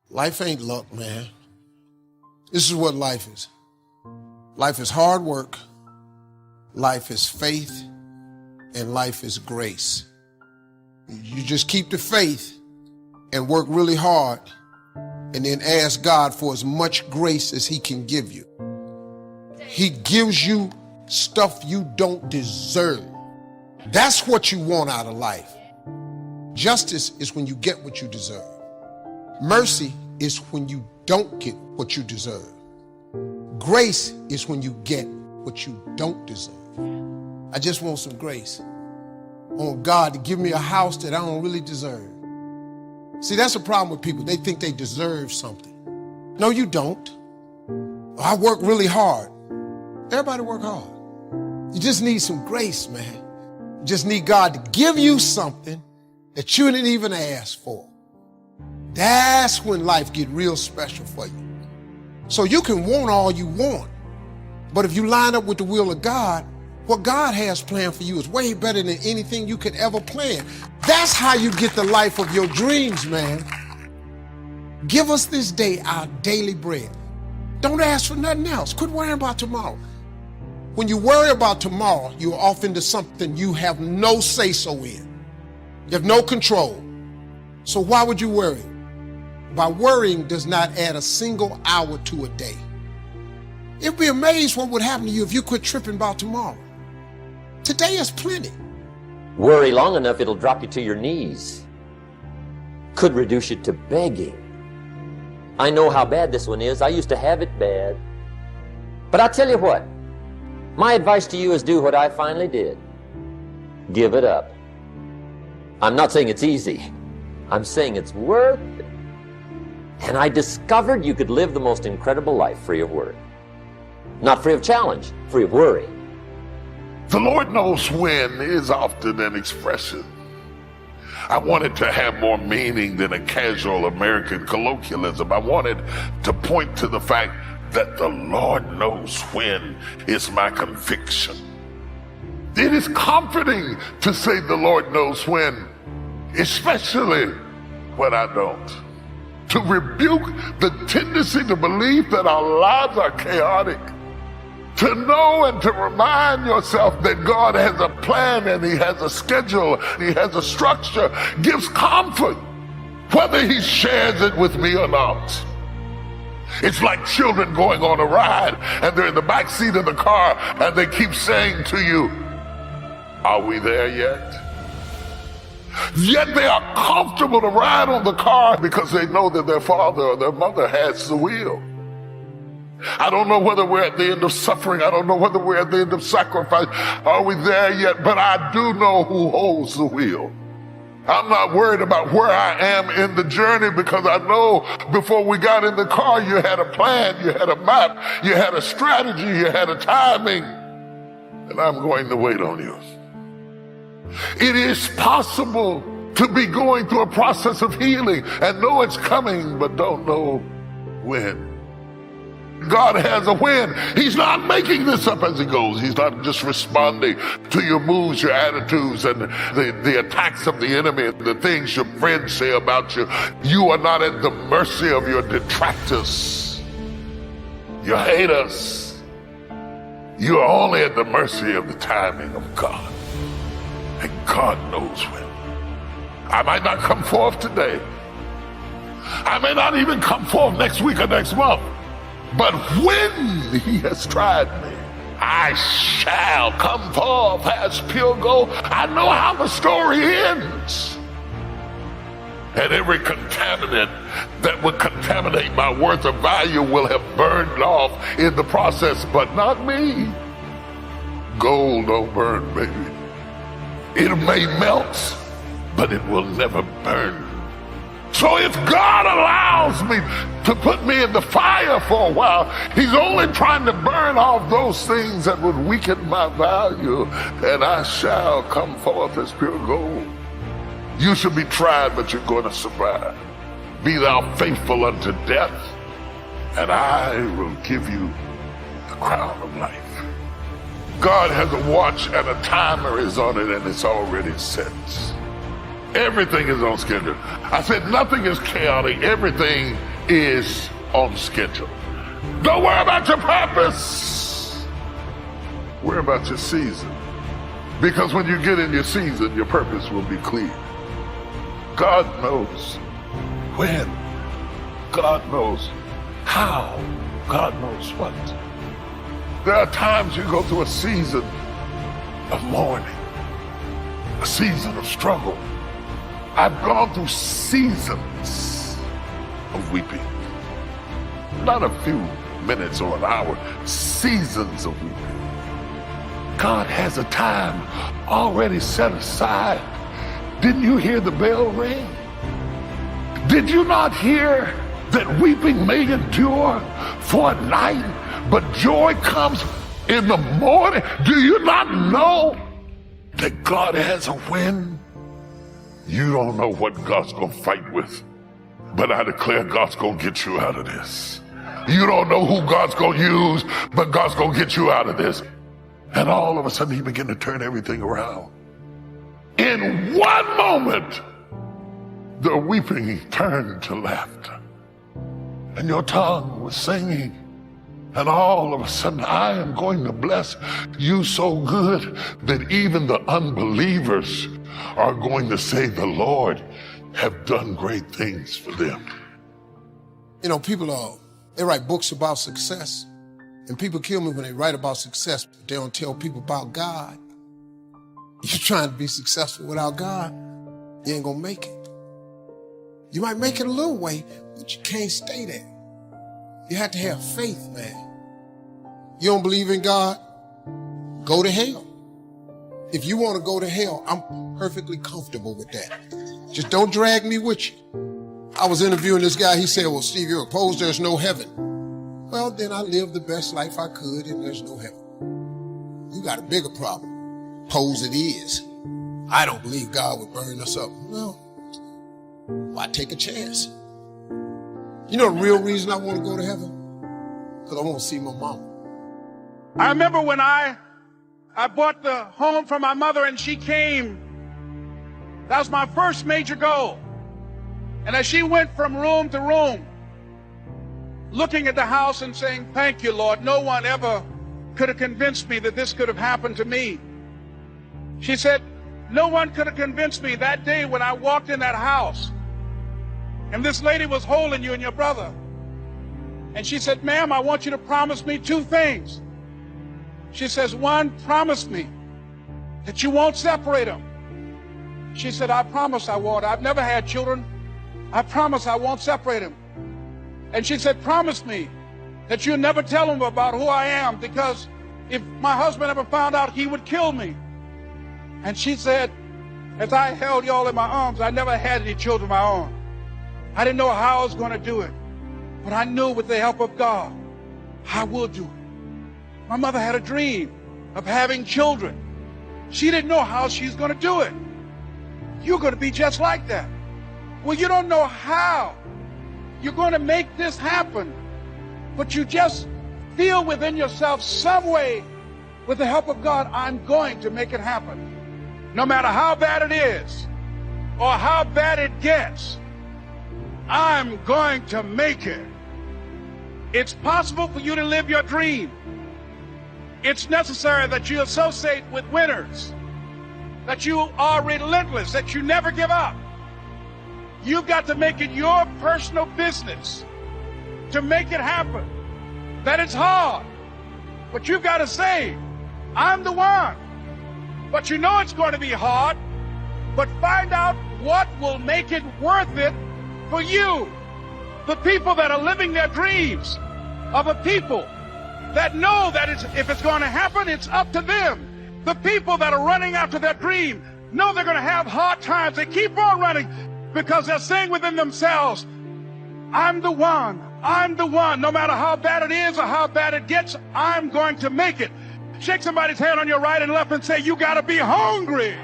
Life ain't luck, man. This is what life is. Life is hard work, life is faith, and life is grace. You just keep the faith and work really hard and then ask God for as much grace as he can give you. He gives you stuff you don't deserve. That's what you want out of life. Justice is when you get what you deserve. Mercy is when you don't get what you deserve. Grace is when you get what you don't deserve. I just want some grace. I want God to give me a house that I don't really deserve. See, that's a problem with people. They think they deserve something. No, you don't. I work really hard. Everybody work hard. You just need some grace, man. You just need God to give you something that you didn't even ask for. That's when life get real special for you. So you can want all you want, but if you line up with the will of God, what God has planned for you is way better than anything you could ever plan. That's how you get the life of your dreams, man. Give us this day our daily bread. Don't ask for nothing else. Quit worrying about tomorrow. When you worry about tomorrow, you're off into something you have no say-so in. You have no control. So why would you worry? By worrying does not add a single hour to a day. You'd be amazed what would happen to you if you quit tripping about tomorrow. Today is plenty. Worry long enough, it'll drop you to your knees. Could reduce you to begging. I know how bad this one is. I used to have it bad. But I tell you what, my advice to you is do what I finally did. Give it up. I'm not saying it's easy. I'm saying it's worth it. And I discovered you could live the most incredible life free of worry. Not free of challenge, free of worry. The Lord knows when is often an expression. I wanted to have more meaning than a casual American colloquialism. I wanted to point to the fact that the Lord knows when is my conviction. It is comforting to say the Lord knows when, especially when I don't. To rebuke the tendency to believe that our lives are chaotic. To know and to remind yourself that God has a plan and he has a schedule, he has a structure, gives comfort, whether he shares it with me or not. It's like children going on a ride and they're in the back seat of the car and they keep saying to you, "Are we there yet?" Yet they are comfortable to ride on the car because they know that their father or their mother has the wheel. I don't know whether we're at the end of suffering. I don't know whether we're at the end of sacrifice. Are we there yet? But I do know who holds the wheel. I'm not worried about where I am in the journey because I know before we got in the car, you had a plan, you had a map, you had a strategy, you had a timing, and I'm going to wait on you. It is possible to be going through a process of healing and know it's coming, but don't know when. God has a when. He's not making this up as he goes. He's not just responding to your moods, your attitudes, and the attacks of the enemy and the things your friends say about you. You are not at the mercy of your detractors, your haters. You are only at the mercy of the timing of God. And God knows when. I might not come forth today. I may not even come forth next week or next month. But when he has tried me, I shall come forth as pure gold. I know how the story ends. And every contaminant that would contaminate my worth or value will have burned off in the process, but not me. Gold don't burn, baby. It may melt, but it will never burn. So if God allows me to put me in the fire for a while, he's only trying to burn off those things that would weaken my value, and I shall come forth as pure gold. You shall be tried, but you're going to survive. Be thou faithful unto death, and I will give you the crown of life. God has a watch and a timer is on it, and it's already set. Everything is on schedule. I said nothing is chaotic. Everything is on schedule. Don't worry about your purpose. Worry about your season. Because when you get in your season, your purpose will be clear. God knows when. God knows how. God knows what. There are times you go through a season of mourning, a season of struggle. I've gone through seasons of weeping. Not a few minutes or an hour, seasons of weeping. God has a time already set aside. Didn't you hear the bell ring? Did you not hear that weeping may endure for a night, but joy comes in the morning? Do you not know that God has a win? You don't know what God's gonna fight with, but I declare God's gonna get you out of this. You don't know who God's gonna use, but God's gonna get you out of this. And all of a sudden he began to turn everything around. In one moment, the weeping turned to laughter. And your tongue was singing. And all of a sudden, I am going to bless you so good that even the unbelievers are going to say the Lord have done great things for them. You know, people they write books about success. And people kill me when they write about success, but they don't tell people about God. You're trying to be successful without God, you ain't gonna make it. You might make it a little way, but you can't stay there. You have to have faith, man. You don't believe in God? Go to hell. If you want to go to hell, I'm perfectly comfortable with that. Just don't drag me with you. I was interviewing this guy. He said, well, Steve, you're opposed there's no heaven. Well, then I lived the best life I could and there's no heaven. You got a bigger problem. Pose it is. I don't believe God would burn us up. No. Why take a chance? You know the real reason I want to go to heaven? Because I want to see my mama. I remember when I bought the home for my mother and she came. That was my first major goal. And as she went from room to room, looking at the house and saying, thank you, Lord. No one ever could have convinced me that this could have happened to me. She said, no one could have convinced me that day when I walked in that house and this lady was holding you and your brother. And she said, ma'am, I want you to promise me two things. She says, one, promise me that you won't separate them. She said, I promise I won't. I've never had children. I promise I won't separate them. And she said, promise me that you'll never tell him about who I am, because if my husband ever found out, he would kill me. And she said, as I held y'all in my arms, I never had any children of my own. I didn't know how I was going to do it, but I knew with the help of God, I will do it. My mother had a dream of having children. She didn't know how she's going to do it. You're going to be just like that. Well, you don't know how you're going to make this happen, but you just feel within yourself some way, with the help of God, I'm going to make it happen. No matter how bad it is or how bad it gets, I'm going to make it. It's possible for you to live your dream. It's necessary that you associate with winners, that you are relentless, that you never give up. You've got to make it your personal business to make it happen. That it's hard, but you've got to say, I'm the one. But you know it's going to be hard, but find out what will make it worth it for you. The people that are living their dreams are the people that know that if it's going to happen, it's up to them. The people that are running after their dream know they're going to have hard times. They keep on running because they're saying within themselves, I'm the one. I'm the one. No matter how bad it is or how bad it gets, I'm going to make it. Shake somebody's hand on your right and left and say, you got to be hungry.